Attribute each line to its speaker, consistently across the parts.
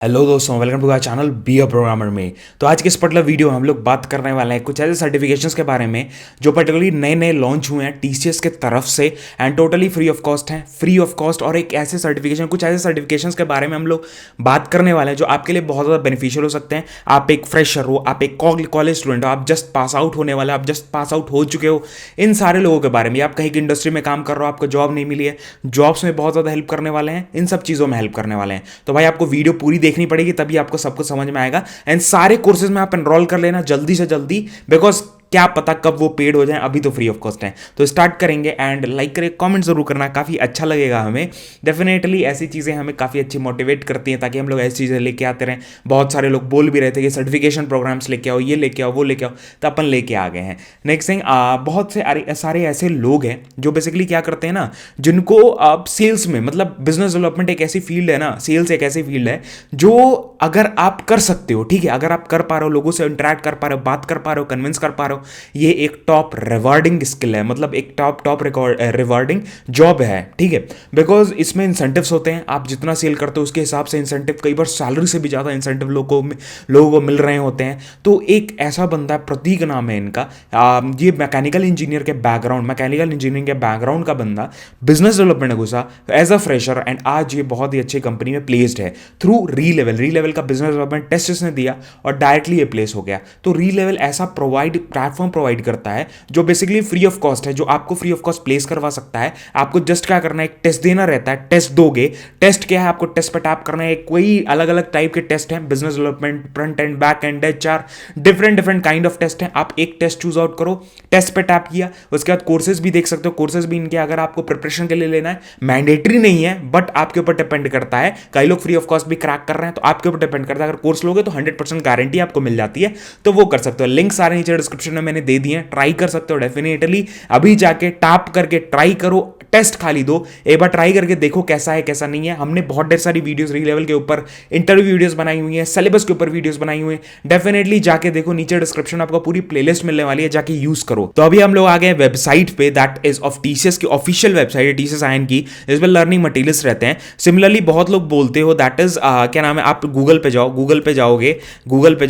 Speaker 1: Hello दोस्तों, welcome to our channel be a programmer में। तो आज के इस पर्टिकुलर वीडियो में हम लोग बात करने वाले हैं कुछ ऐसे सर्टिफिकेशंस के बारे में जो पर्टिकुलरली नए नए लॉन्च हुए हैं टीसीएस के तरफ से and totally free of cost हैं, फ्री ऑफ कॉस्ट। और एक ऐसे सर्टिफिकेशन, कुछ ऐसे सर्टिफिकेशंस के बारे में हम लोग बात करने वाले हैं जो आपके लिए बहुत ज़्यादा बेनिफिशियल हो सकते हैं। आप एक फ्रेशर हो, आप एक कॉलेज स्टूडेंट हो, आप जस्ट पास आउट होने वाले, आप जस्ट पास आउट हो चुके हो, इन सारे लोगों के बारे में। आप कहीं की इंडस्ट्री में काम कर रहे हो, आपको जॉब नहीं मिली है, जॉब्स में बहुत ज़्यादा हेल्प करने वाले हैं, इन सब चीज़ों में हेल्प करने वाले हैं। तो भाई आपको वीडियो पूरी देखनी पड़ेगी, तभी आपको सब कुछ समझ में आएगा। एंड सारे कोर्सेज में आप एनरोल कर लेना जल्दी से जल्दी, बिकॉज क्या पता कब वो पेड हो जाए, अभी तो फ्री ऑफ कॉस्ट है। तो स्टार्ट करेंगे एंड लाइक करें, कमेंट जरूर करना, काफ़ी अच्छा लगेगा हमें। डेफिनेटली ऐसी चीज़ें हमें काफ़ी अच्छी मोटिवेट करती हैं ताकि हम लोग ऐसी चीज़ें लेके आते रहें। बहुत सारे लोग बोल भी रहे थे कि सर्टिफिकेशन प्रोग्राम्स लेके आओ, ये लेके आओ, वो लेके आओ, तो अपन लेके आ गए हैं। नेक्स्ट थिंग, बहुत से सारे ऐसे लोग हैं जो बेसिकली क्या करते हैं ना, जिनको आप सेल्स में, मतलब बिजनेस डेवलपमेंट एक ऐसी फील्ड है ना, सेल्स एक ऐसी फील्ड है जो अगर आप कर सकते हो, ठीक है, अगर आप कर पा रहे हो, लोगों से इंटरेक्ट कर पा रहे हो, बात कर पा रहे हो, कन्विंस कर पा रहे हो, ये एक टॉप रिवार्डिंग स्किल है, मतलब एक टॉप रिवार्डिंग जॉब है, ठीक है। बिकॉज इसमें इंसेंटिव्स होते हैं, आप जितना सेल करते हो उसके हिसाब से इंसेंटिव, कई बार सैलरी से भी ज़्यादा इंसेंटिव लोगों को मिल रहे होते हैं। तो एक ऐसा बंदा, प्रतीक नाम है इनका, ये मैकेनिकल इंजीनियरिंग के बैकग्राउंड का बंदा बिजनेस डेवलपमेंट में घुसा एज अ फ्रेशर एंड आज ये बहुत ही अच्छी कंपनी में प्लेस्ड है थ्रू री लेवल का बिजनेस डेवलपमेंट टेस्ट इसने दिया और डायरेक्टली ये प्लेस हो गया। तो री लेवल ऐसा प्लेटफॉर्म प्रोवाइड करता है जो बेसिकली फ्री ऑफ कॉस्ट है, जो आपको फ्री ऑफ कॉस्ट प्लेस करवा सकता है। आपको जस्ट क्या करना है, एक टेस्ट देना रहता है, टेस्ट दोगे। टेस्ट क्या है, आपको टेस्ट पर टैप करना है। कोई अलग अलग टाइप के टेस्ट हैं, business development, front end back end HR, different kind of test हैं। आप एक टेस्ट चूज आउट करो, टेस्ट पे टैप किया, उसके बाद कोर्सेज भी देख सकते हो। कोर्सेज भी इनके अगर आपको प्रिपरेशन के लिए लेना है, मैंडेटरी नहीं है, बट आपके ऊपर डिपेंड करता है। कई लोग फ्री ऑफ कॉस्ट भी क्रैक कर रहे हैं, तो आपके ऊपर डिपेंड करता है। अगर कोर्स लोगे तो 100% गारंटी आपको मिल जाती है, तो वो कर सकते हो। लिंक सारे नीचे डिस्क्रिप्शन में मैंने दे दिए हैं, ट्राई कर सकते हो। डेफिनेटली अभी जाके टैप करके ट्राई करो, टेस्ट खाली दो, एक बार ट्राई करके देखो कैसा है कैसा नहीं है। हमने बहुत ढेर सारी वीडियोस री लेवल के ऊपर, इंटरव्यू वीडियोस बनाई हुई हैं, सिलेबस के ऊपर वीडियोस बनाई हुई हैं। डेफिनेटली जाके देखो, नीचे डिस्क्रिप्शन में आपको पूरी प्लेलिस्ट मिलने वाली है, जाके यूज करो। तो अभी हम लोग आ गए वेबसाइट पे, दैट इज ऑफ टीसीएस की ऑफिशियल वेबसाइट है, टीसीएस आईएन की, जिसमें लर्निंग मटेरियल्स रहते हैं। सिमिलरली बहुत लोग बोलते हो, दैट इज क्या नाम है, आप गूगल पे जाओ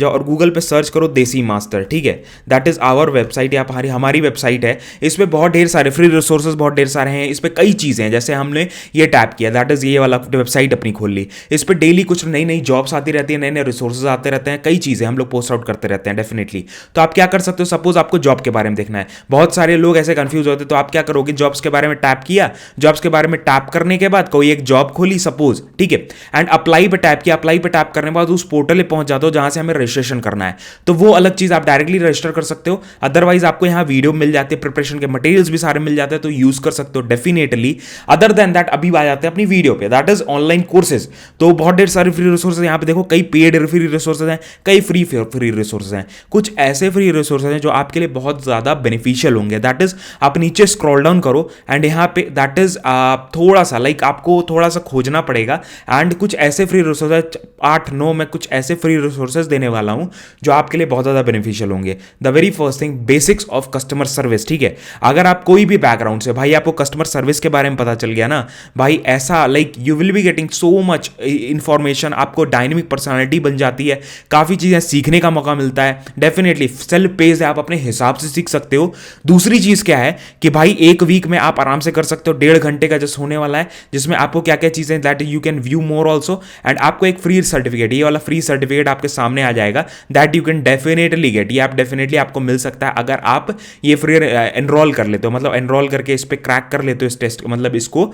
Speaker 1: और गूगल पे सर्च करो देसी मास्टर, ठीक है। दैट इज आवर वेबसाइट, या हमारी वेबसाइट है। इस पे बहुत ढेर सारे फ्री रिसोर्सेज बहुत ढेर सारे हैं। इस पे कई चीज़ें हैं, जैसे हमने ये टैप किया, दैट इज ये वाला वेबसाइट अपनी खोल ली। इस पे डेली कुछ नई नई जॉब्स आती रहती है, नए नए रिसोर्सेज आते रहते हैं, कई चीज़ें हम लोग पोस्ट आउट करते रहते हैं डेफिनेटली। तो आप क्या कर सकते हो, सपोज आपको जॉब के बारे में देखना है, बहुत सारे लोग ऐसे कंफ्यूज होते हैं, तो आप क्या करोगे, जॉब्स के बारे में टैप किया, जॉब्स के बारे में टैप करने के बाद कोई एक जॉब खोली सपोज, ठीक है, एंड अप्लाई पे टैप किया। अप्लाई पे टैप करने के बाद उस पोर्टल पे पहुंच जाते हो जहां से हमें रजिस्ट्रेशन करना है। तो वो अलग चीज़, आप डायरेक्टली रजिस्टर कर सकते हो। अदरवाइज आपको यहाँ वीडियो मिल जाती है, प्रिपरेशन के मटेरियल्स भी सारे मिल जाते हैं, तो यूज कर सकते हो डेफिनेटली। अदर देन दैट अभी आ जाते हैं अपनी वीडियो पे, दैट इज ऑनलाइन कोर्सेज। तो बहुत ढेर सारे फ्री रिसोर्सेज यहाँ पे देखो, कई पेड फ्री रिसोर्सेज हैं, कई फ्री रिसोर्सेज हैं। कुछ ऐसे फ्री रिसोर्सेज हैं जो आपके लिए बहुत ज्यादा बेनिफिशियल होंगे। दैट इज आप नीचे स्क्रॉल डाउन करो एंड यहाँ पे दैट इज थोड़ा सा लाइक आपको थोड़ा सा खोजना पड़ेगा एंड कुछ ऐसे फ्री रिसोर्सेज 8-9 में कुछ ऐसे फ्री रिसोर्सेज देने वाला हूं जो आपके लिए बहुत ज्यादा बेनिफिशियल होंगे। The very first thing, basics of customer service, ठीक है। अगर आप कोई भी बैकग्राउंड से, भाई आपको कस्टमर सर्विस के बारे में पता चल गया ना, भाई ऐसा like you will be getting so much information, आपको डायनेमिक पर्सनालिटी बन जाती है, काफ़ी चीज़ें सीखने का मौका मिलता है। डेफिनेटली सेल्फ पेस है, आप अपने हिसाब से सीख सकते हो। दूसरी चीज़ क्या है कि भाई एक वीक में आप आराम से कर सकते हो, 1.5 घंटे का जस्ट होने वाला है, जिसमें आपको क्या क्या चीज़ें, that you can view more also, and आपको एक फ्री सर्टिफिकेट, ये वाला फ्री सर्टिफिकेट आपके सामने आ जाएगा, that you can definitely get. ये आप डेफिनेटली आपको मिल सकता है अगर आप ये फ्री एनरोल कर लेते हो, मतलब एनरोल करके इस पे क्रैक कर लेते हो इस टेस्ट, मतलब इसको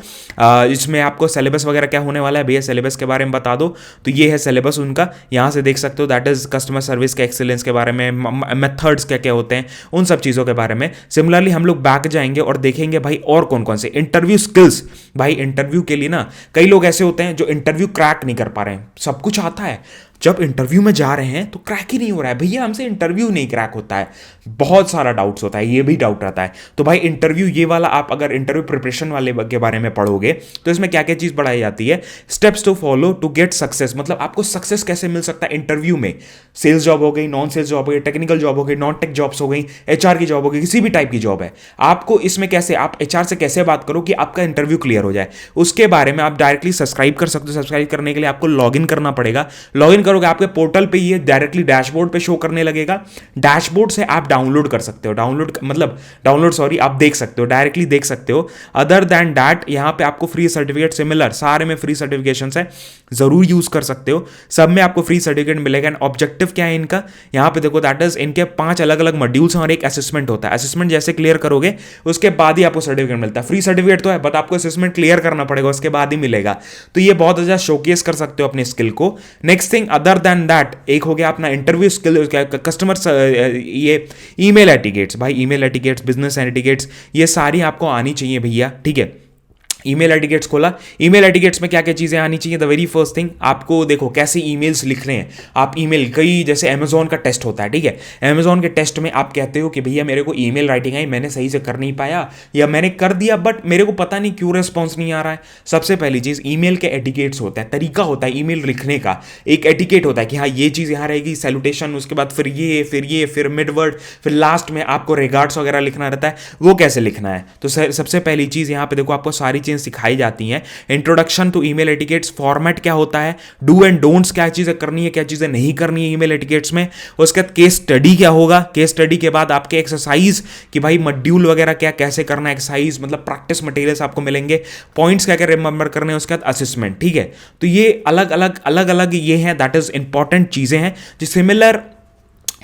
Speaker 1: इसमें आपको सिलेबस वगैरह क्या होने वाला है, भैया सिलेबस के बारे में बता दो। तो ये है सिलेबस उनका, यहाँ से देख सकते हो, दैट इज कस्टमर सर्विस के एक्सीलेंस के बारे में, मेथड्स क्या क्या होते हैं, उन सब चीज़ों के बारे में। सिमिलरली हम लोग बैक जाएंगे और देखेंगे भाई और कौन कौन से इंटरव्यू स्किल्स। भाई इंटरव्यू के लिए ना कई लोग ऐसे होते हैं जो इंटरव्यू क्रैक नहीं कर पा रहे हैं, सब कुछ आता है, जब इंटरव्यू में जा रहे हैं तो क्रैक ही नहीं हो रहा है भैया, हमसे इंटरव्यू नहीं क्रैक होता है, बहुत सारा डाउट्स होता है, ये भी डाउट रहता है। तो भाई इंटरव्यू ये वाला आप अगर इंटरव्यू प्रिपरेशन वाले के बारे में पढ़ोगे तो इसमें क्या क्या चीज़ पढ़ाई जाती है, steps to follow to get success, मतलब आपको सक्सेस कैसे मिल सकता है इंटरव्यू में। सेल्स जॉब हो गई, नॉन सेल्स जॉब हो गई, टेक्निकल जॉब हो गई, नॉन टेक जॉब्स हो गई, एचआर की जॉब हो गई, किसी भी टाइप की जॉब है, आपको इसमें कैसे आप एचआर से कैसे बात करो कि आपका इंटरव्यू क्लियर हो जाए, उसके बारे में आप डायरेक्टली सब्सक्राइब कर सकते हो। सब्सक्राइब करने के लिए आपको लॉगिन करना पड़ेगा। लॉगिन करोगे आपके पोर्टल पे ये डायरेक्टली डैशबोर्ड पे शो करने लगेगा। डैशबोर्ड से आप डाउनलोड कर सकते हो, आप देख सकते हो, डायरेक्टली देख सकते हो। अदर देन दैट यहाँ पे आपको फ्री सर्टिफिकेट, सिमिलर सारे में फ्री सर्टिफिकेशन है, जरूर यूज कर सकते हो, सब में आपको फ्री सर्टिफिकेट मिलेगा। एंड ऑब्जेक्टिव क्या है इनका, यहाँ पे देखो, दैट इज इनके 5 अलग अलग मॉड्यूल्स हैं और एक असेसमेंट होता है। असेसमेंट जैसे क्लियर करोगे उसके बाद ही आपको सर्टिफिकेट मिलता है। फ्री सर्टिफिकेट तो है बट आपको असेसमेंट क्लियर करना पड़ेगा, उसके बाद ही मिलेगा। तो ये बहुत ज्यादा शोकेस कर सकते हो अपने स्किल को। Next thing other than that, एक हो गया अपना इंटरव्यू स्किल, कस्टमर ये ईमेल एटिकेट्स, भाई ईमेल एटिकेट्स, बिजनेस एटिकेट्स, ये सारी आपको आनी चाहिए भैया, ठीक है। ईमेल एटिकेट्स खोला, ईमेल एटिकेट्स में क्या क्या चीज़ें आनी चाहिए। द वेरी फर्स्ट थिंग, आपको देखो कैसे ईमेल्स लिख रहे हैं आप। ईमेल कई जैसे अमेजोन का टेस्ट होता है, ठीक है, अमेजोन के टेस्ट में आप कहते हो कि भैया मेरे को ईमेल राइटिंग आई, मैंने सही से कर नहीं पाया, या मैंने कर दिया बट मेरे को पता नहीं क्यों रिस्पॉन्स नहीं आ रहा है। सबसे पहली चीज़, ईमेल के एटिकेट्स होता है, तरीका होता है ईमेल लिखने का, एक एटिकेट होता है कि हाँ ये चीज़ यहाँ रहेगी, सैल्यूटेशन, उसके बाद फिर मिड वर्ड, फिर लास्ट में आपको रिगार्ड्स वगैरह लिखना रहता है, वो कैसे लिखना है। तो सबसे पहली चीज़ यहाँ पे देखो आपको सारी चीज़ें सिखाई जाती हैं। Introduction to email etiquettes, format क्या होता है, डू एंड डोंट्स, क्या चीजें करनी है क्या चीजें नहीं करनी है ईमेल एटिकेट्स में। उसके बाद केस स्टडी क्या होगा, केस स्टडी के बाद आपके एक्सरसाइज कि भाई मॉड्यूल वगैरह क्या कैसे करना है, एक्सरसाइज मतलब प्रैक्टिस मटेरियल्स आपको मिलेंगे, पॉइंट्स क्या क्या रिमेंबर करने हैं, उसके बाद असेसमेंट, ठीक है। तो ये अलग अलग ये हैं, दैट इज इंपॉर्टेंट चीजें हैं जो सिमिलर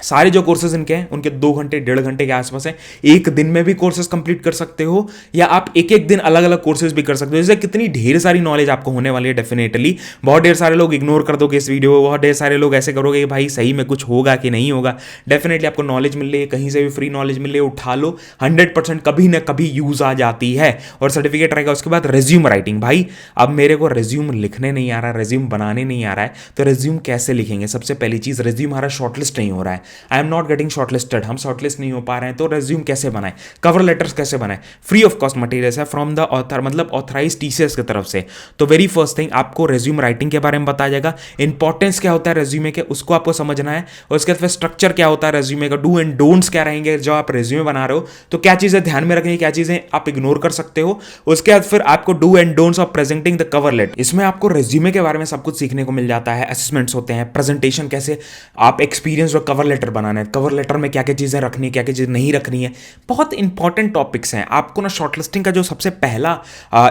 Speaker 1: सारे जो कोर्सेज इनके हैं उनके 2 घंटे 1.5 घंटे के आसपास है। एक दिन में भी कोर्सेज कंप्लीट कर सकते हो या आप एक एक दिन अलग अलग कोर्सेज भी कर सकते हो। जैसे कितनी ढेर सारी नॉलेज आपको होने वाली है डेफिनेटली। बहुत ढेर सारे लोग इग्नोर कर दोगे इस वीडियो को, बहुत ढेर सारे लोग ऐसे करोगे कि भाई सही में कुछ होगा कि नहीं होगा। डेफिनेटली आपको नॉलेज मिल रही है, कहीं से भी फ्री नॉलेज मिल रही है, उठा लो, 100% कभी ना कभी यूज आ जाती है। और सर्टिफिकेट रहेगा। उसके बाद रेज्यूम राइटिंग, भाई अब मेरे को रेज्यूम लिखने नहीं आ रहा है, रेज्यूम बनाने नहीं आ रहा है, तो रेज्यूम कैसे लिखेंगे। सबसे पहली चीज, रेज्यूम हमारा शॉर्टलिस्ट नहीं हो रहा है, I am not getting shortlisted, हम शॉर्टलिस्ट नहीं हो पा रहे हैं, तो रेज्यूम कैसे बनाएं, कवर लेटर्स कैसे बनाएं। फ्री ऑफ कॉस्ट मटेरियल्स है फ्रॉम द ऑथर, मतलब ऑथराइज टीसीएस की तरफ से। तो वेरी फर्स्ट थिंग आपको रेज्यूम राइटिंग के बारे में बताया जाएगा, इंपॉर्टेंस क्या होता है रेज्यूमे के उसको आपको समझना है, और उसके बाद स्ट्रक्चर क्या होता है रेज्यूमे का, डू एंड डोंट्स क्या रहेंगे जब आप रेज्यूमे बना रहे हो, तो क्या चीजें ध्यान में रखनी, क्या चीजें आप इग्नोर कर सकते हो। उसके बाद फिर आपको do and don'ts of presenting the cover letter, इसमें आपको रेज्यूमे के बारे में सब कुछ सीखने को मिल जाता है। असेसमेंट्स होते हैं, प्रेजेंटेशन कैसे आप एक्सपीरियंस और कवर लेटर बनाना है, कवर लेटर में क्या क्या चीजें रखनी है, क्या क्या चीज़ नहीं रखनी है, बहुत इंपॉर्टेंट टॉपिक्स हैं। आपको ना शॉर्टलिस्टिंग का जो सबसे पहला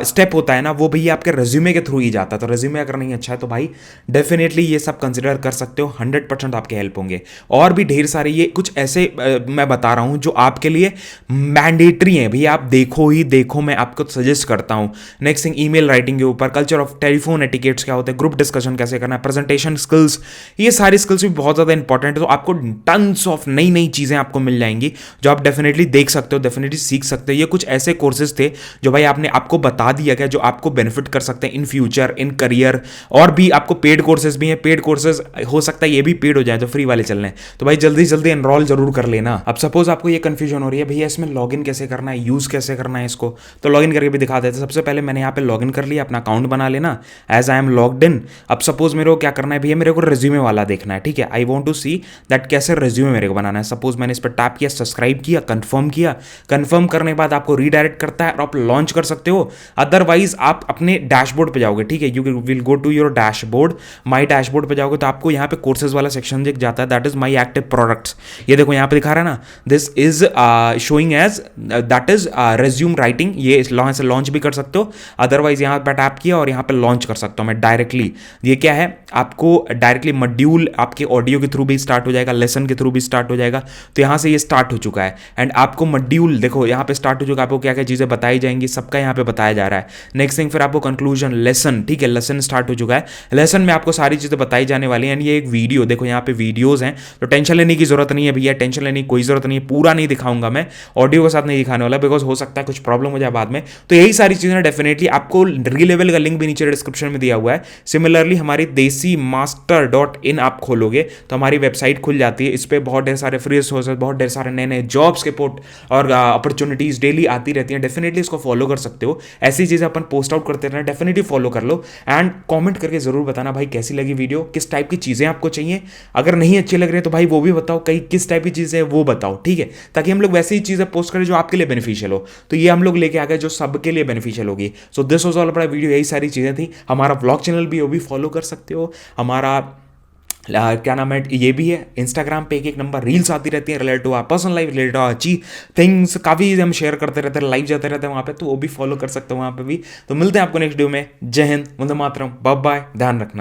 Speaker 1: स्टेप होता है ना, वो भैया आपके रेज्यूमे के थ्रू ही जाता है। तो रेज्यूमे अगर नहीं अच्छा है तो भाई डेफिनेटली ये सब कंसिडर कर सकते हो, 100% आपके हेल्प होंगे। और भी ढेर सारे ये कुछ ऐसे मैं बता रहा हूं जो आपके लिए मैंडेटरी हैं भैया, आप देखो ही देखो, मैं आपको सजेस्ट करता हूं। नेक्स्ट थिंग, ईमेल राइटिंग के ऊपर, कल्चर ऑफ टेलीफोन एटिकेट्स क्या होते हैं, ग्रुप डिस्कशन कैसे करना है, प्रेजेंटेशन स्किल्स, ये सारी स्किल्स भी बहुत ज़्यादा इंपॉर्टेंट है। तो आपको टन्स ऑफ नई नई चीज़ें आपको मिल जाएंगी जो आप डेफिनेटली देख सकते हो, डेफिनेटली सीख सकते हो। ये कुछ ऐसे कोर्सेज थे जो भाई आपने आपको बता दिया गया जो आपको बेनिफिट कर सकते हैं इन फ्यूचर, इन करियर। और भी आपको पेड कोर्सेज भी हैं, पेड कोर्सेज हो सकता है ये भी पेड हो जाए, तो फ्री वाले चल रहे हैं, तो भाई जल्दी जल्दी एनरोल जरूर कर लेना। अब सपोज आपको ये कंफ्यूजन हो रही है भैया इसमें लॉगिन कैसे करना है, यूज कैसे करना है इसको, तो लॉगिन करके भी दिखा देते हैं। सबसे पहले मैंने यहाँ पे लॉगिन कर लिया, अपना अकाउंट बना लेना, as I am logged in. अब सपोज मेरे को क्या करना है भैया, मेरे को रेज्यूमे वाला देखना है, ठीक है, I want to see that कैसे रेज्यूमे मेरे को बनाना है। सपोज मैंने इस पर टैप किया, सब्सक्राइब किया, कंफर्म किया, कंफर्म करने के बाद आपको रीडायरेक्ट करता है और आप लॉन्च कर सकते हो। अदरवाइज आप अपने डैशबोर्ड पे जाओगे, ठीक है, you will go to your dashboard, my dashboard पे जाओगे तो आपको यहाँ पे कोर्सेज वाला सेक्शन दिख जाता है, that is my active products. ये देखो यहाँ पे दिखा रहा है ना, this is showing as that is resume writing, ये से लॉन्च भी कर सकते हो। अदरवाइज यहाँ पे टैप किया और यहाँ पे लॉन्च कर सकता हूँ मैं डायरेक्टली। ये क्या है, आपको डायरेक्टली मॉड्यूल आपके ऑडियो के थ्रू भी स्टार्ट हो जाएगा, लेसन के थ्रू भी स्टार्ट हो जाएगा। तो यहाँ से ये स्टार्ट हो चुका है। एंड आपको मॉड्यूल देखो यहाँ पे स्टार्ट हो चुका है, आपको क्या क्या चीज़ें बताई जाएंगी सबका यहाँ पे बताया जा रहा है। नेक्स्ट थिंग फिर आपको कंक्लूजन लेसन, ठीक है, लेसन स्टार्ट हो चुका है। लेसन में आपको सारी चीज़ें बताई जाने वाली हैं। ये एक वीडियो देखो यहाँ पे वीडियोज़ हैं, तो टेंशन लेने की जरूरत नहीं है भैया, टेंशन लेने की कोई जरूरत नहीं है। पूरा नहीं दिखाऊंगा मैं, ऑडियो के साथ नहीं दिखाने वाला, बिकॉज हो सकता है कुछ प्रॉब्लम हो जाए बाद में। तो यही सारी चीज़ें डेफिनेटली आपको री लेवल का लिंक भी नीचे डिस्क्रिप्शन में दिया हुआ है। सिमिलरली हमारी desimaster.in आप खोलोगे तो हमारी वेबसाइट खुल जाती है। इस पर बहुत ढेर सारे फ्री रिसोर्सेज, बहुत ढेर सारे नए नए जॉब्स के पोर्ट और अपॉर्चुनिटीज डेली आती रहती हैं। डेफिनेटली इसको फॉलो कर सकते हो, ऐसी चीज़ें अपन पोस्ट आउट करते रहना, डेफिनेटली फॉलो कर लो। एंड कॉमेंट करके जरूर बताना भाई कैसी लगी वीडियो, किस टाइप की चीज़ें आपको चाहिए। अगर नहीं अच्छी लग रही है तो भाई वो भी बताओ, कई किस टाइप की चीज़ें वो बताओ, ठीक है, ताकि हम लोग वैसी ही चीज़ें पोस्ट करें जो आपके लिए बेनिफिशियल हो। तो ये हम लोग लेके आ गए जो सबके लिए बेनिफिशियल होगी। So this was all about video, यही सारी चीज़ें थी। हमारा ब्लॉग चैनल भी वो भी फॉलो कर सकते हो। हमारा क्या नाम है, ये भी है इंस्टाग्राम पे एक नंबर रील्स आती रहती हैं related to our personal life, related to our things, काफ़ी हम शेयर करते रहते हैं, लाइव जाते रहते हैं वहाँ पे, तो वो भी फॉलो कर सकते हो वहाँ पे भी। तो मिलते हैं आपको नेक्स्ट वीडियो में। जय हिंद, वंदे मातरम, बाय बाय, ध्यान रखना।